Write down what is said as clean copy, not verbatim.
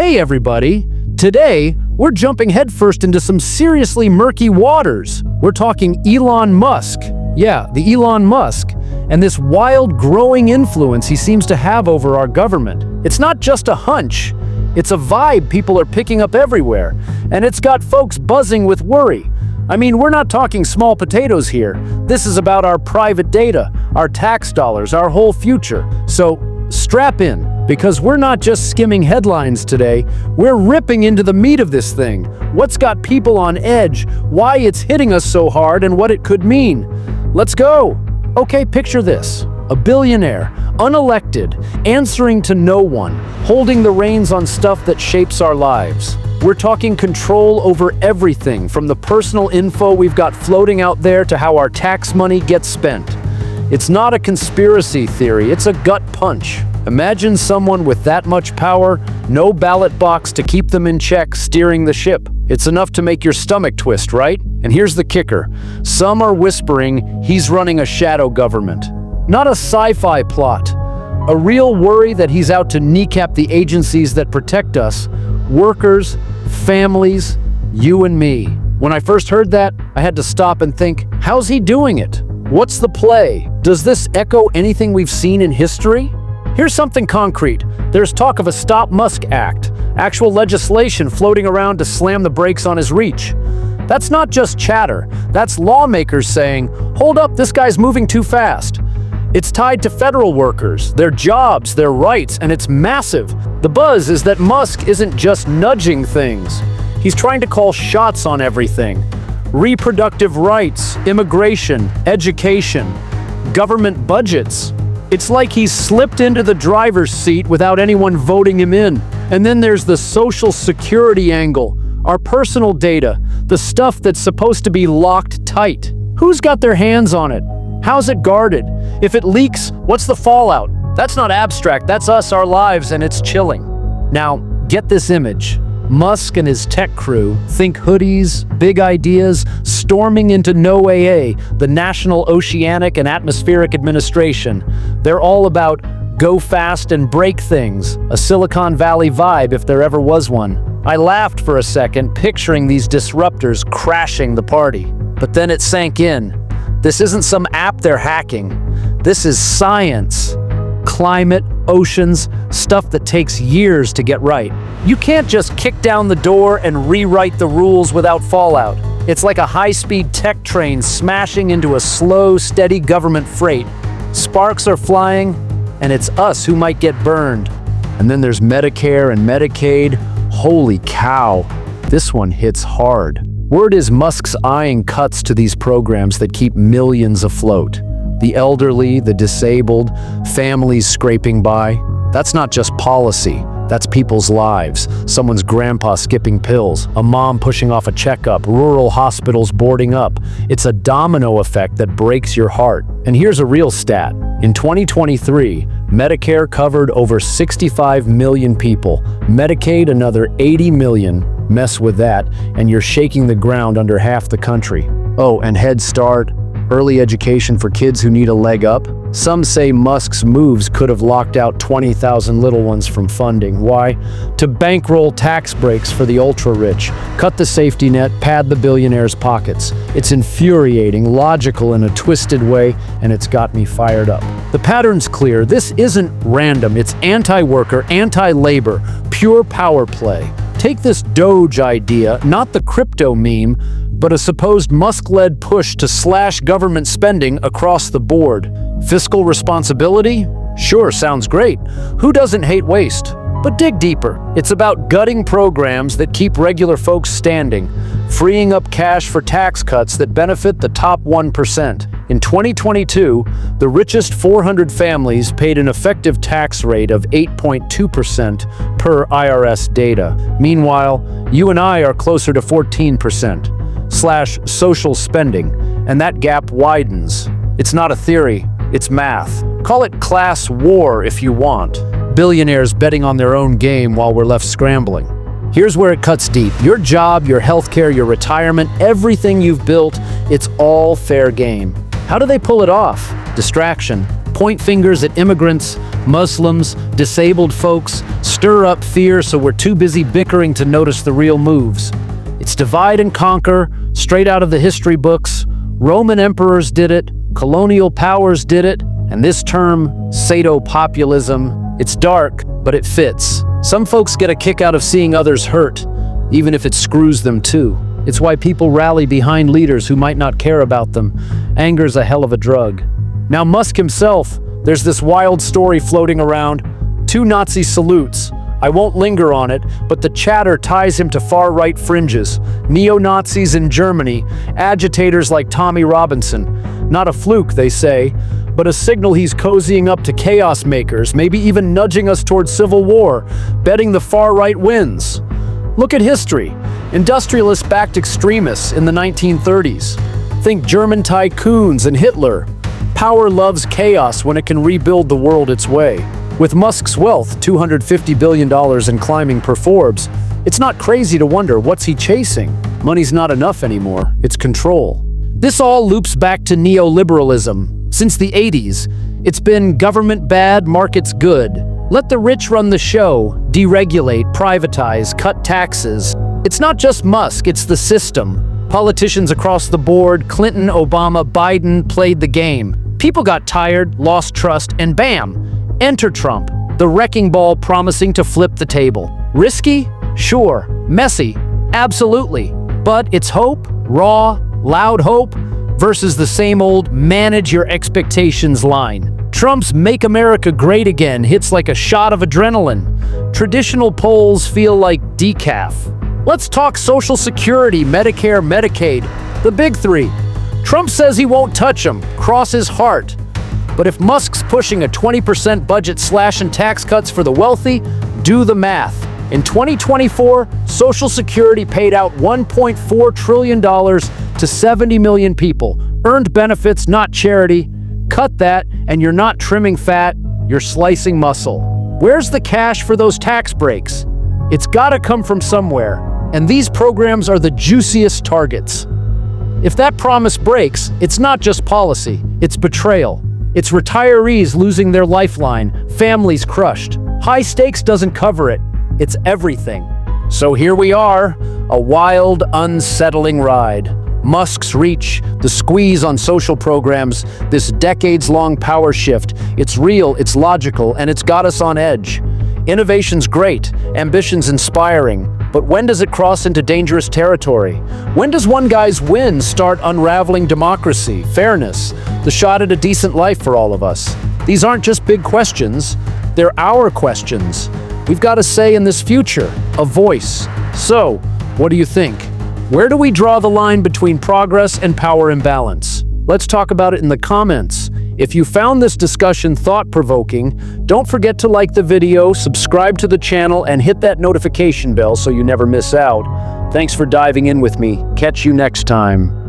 Hey everybody! Today, we're jumping headfirst into some seriously murky waters. We're talking Elon Musk. Yeah, the Elon Musk. And this wild, growing influence he seems to have over our government. It's not just a hunch. It's a vibe people are picking up everywhere. And it's got folks buzzing with worry. I mean, we're not talking small potatoes here. This is about our private data, our tax dollars, our whole future. So, strap in, because we're not just skimming headlines today, we're ripping into the meat of this thing. What's got people on edge, why it's hitting us so hard, and what it could mean. Let's go! Okay, picture this. A billionaire, unelected, answering to no one, holding the reins on stuff that shapes our lives. We're talking control over everything, from the personal info we've got floating out there to how our tax money gets spent. It's not a conspiracy theory, it's a gut punch. Imagine someone with that much power, no ballot box to keep them in check, steering the ship. It's enough to make your stomach twist, right? And here's the kicker. Some are whispering he's running a shadow government. Not a sci-fi plot. A real worry that he's out to kneecap the agencies that protect us. Workers, families, you and me. When I first heard that, I had to stop and think, how's he doing it? What's the play? Does this echo anything we've seen in history? Here's something concrete. There's talk of a Stop Musk Act, actual legislation floating around to slam the brakes on his reach. That's not just chatter. That's lawmakers saying, hold up, this guy's moving too fast. It's tied to federal workers, their jobs, their rights, and it's massive. The buzz is that Musk isn't just nudging things. He's trying to call shots on everything. Reproductive rights, immigration, education, government budgets. It's like he's slipped into the driver's seat without anyone voting him in. And then there's the social security angle, our personal data, the stuff that's supposed to be locked tight. Who's got their hands on it? How's it guarded? If it leaks, what's the fallout? That's not abstract, that's us, our lives, and it's chilling. Now, get this image. Musk and his tech crew, think hoodies, big ideas, storming into NOAA, the National Oceanic and Atmospheric Administration. They're all about go fast and break things, a Silicon Valley vibe if there ever was one. I laughed for a second, picturing these disruptors crashing the party. But then it sank in. This isn't some app they're hacking. This is science. Climate, oceans, stuff that takes years to get right. You can't just kick down the door and rewrite the rules without fallout. It's like a high-speed tech train smashing into a slow, steady government freight. Sparks are flying, and it's us who might get burned. And then there's Medicare and Medicaid. Holy cow, this one hits hard. Word is Musk's eyeing cuts to these programs that keep millions afloat. The elderly, the disabled, families scraping by. That's not just policy, that's people's lives. Someone's grandpa skipping pills, a mom pushing off a checkup, rural hospitals boarding up. It's a domino effect that breaks your heart. And here's a real stat. In 2023, Medicare covered over 65 million people. Medicaid, another 80 million. Mess with that, and you're shaking the ground under half the country. Oh, and Head Start, early education for kids who need a leg up. Some say Musk's moves could have locked out 20,000 little ones from funding. Why? To bankroll tax breaks for the ultra-rich, cut the safety net, pad the billionaires' pockets. It's infuriating, logical in a twisted way, and it's got me fired up. The pattern's clear. This isn't random. It's anti-worker, anti-labor, pure power play. Take this Doge idea, not the crypto meme, but a supposed Musk-led push to slash government spending across the board. Fiscal responsibility? Sure, sounds great. Who doesn't hate waste? But dig deeper. It's about gutting programs that keep regular folks standing, freeing up cash for tax cuts that benefit the top 1%. In 2022, the richest 400 families paid an effective tax rate of 8.2% per IRS data. Meanwhile, you and I are closer to 14%. /social spending, and that gap widens. It's not a theory, it's math. Call it class war if you want. Billionaires betting on their own game while we're left scrambling. Here's where it cuts deep. Your job, your healthcare, your retirement, everything you've built, it's all fair game. How do they pull it off? Distraction. Point fingers at immigrants, Muslims, disabled folks, stir up fear so we're too busy bickering to notice the real moves. It's divide and conquer, straight out of the history books. Roman emperors did it, colonial powers did it, and this term, sadopopulism, it's dark, but it fits. Some folks get a kick out of seeing others hurt, even if it screws them too. It's why people rally behind leaders who might not care about them. Anger's a hell of a drug. Now Musk himself, there's this wild story floating around. 2 Nazi salutes. I won't linger on it, but the chatter ties him to far-right fringes. Neo-Nazis in Germany, agitators like Tommy Robinson. Not a fluke, they say, but a signal he's cozying up to chaos makers, maybe even nudging us towards civil war, betting the far-right wins. Look at history. Industrialist-backed extremists in the 1930s. Think German tycoons and Hitler. Power loves chaos when it can rebuild the world its way. With Musk's wealth, $250 billion and climbing per Forbes, it's not crazy to wonder what's he chasing. Money's not enough anymore, it's control. This all loops back to neoliberalism. Since the 80s, it's been government bad, markets good. Let the rich run the show, deregulate, privatize, cut taxes. It's not just Musk, it's the system. Politicians across the board, Clinton, Obama, Biden, played the game. People got tired, lost trust, and bam, enter Trump, the wrecking ball promising to flip the table. Risky? Sure. Messy? Absolutely. But it's hope, raw, loud hope, versus the same old manage your expectations line. Trump's Make America Great Again hits like a shot of adrenaline. Traditional polls feel like decaf. Let's talk Social Security, Medicare, Medicaid, the big 3. Trump says he won't touch them, cross his heart. But if Musk's pushing a 20% budget slash and tax cuts for the wealthy, do the math. In 2024, Social Security paid out $1.4 trillion to 70 million people. Earned benefits, not charity. Cut that, and you're not trimming fat, you're slicing muscle. Where's the cash for those tax breaks? It's gotta come from somewhere, and these programs are the juiciest targets. If that promise breaks, it's not just policy, it's betrayal. It's retirees losing their lifeline, families crushed. High stakes doesn't cover it, it's everything. So here we are, a wild, unsettling ride. Musk's reach, the squeeze on social programs, this decades-long power shift. It's real, it's logical, and it's got us on edge. Innovation's great, ambition's inspiring, but when does it cross into dangerous territory? When does one guy's win start unraveling democracy, fairness, the shot at a decent life for all of us? These aren't just big questions, they're our questions. We've got a say in this future, a voice. So, what do you think? Where do we draw the line between progress and power imbalance? Let's talk about it in the comments. If you found this discussion thought-provoking, don't forget to like the video, subscribe to the channel, and hit that notification bell so you never miss out. Thanks for diving in with me. Catch you next time.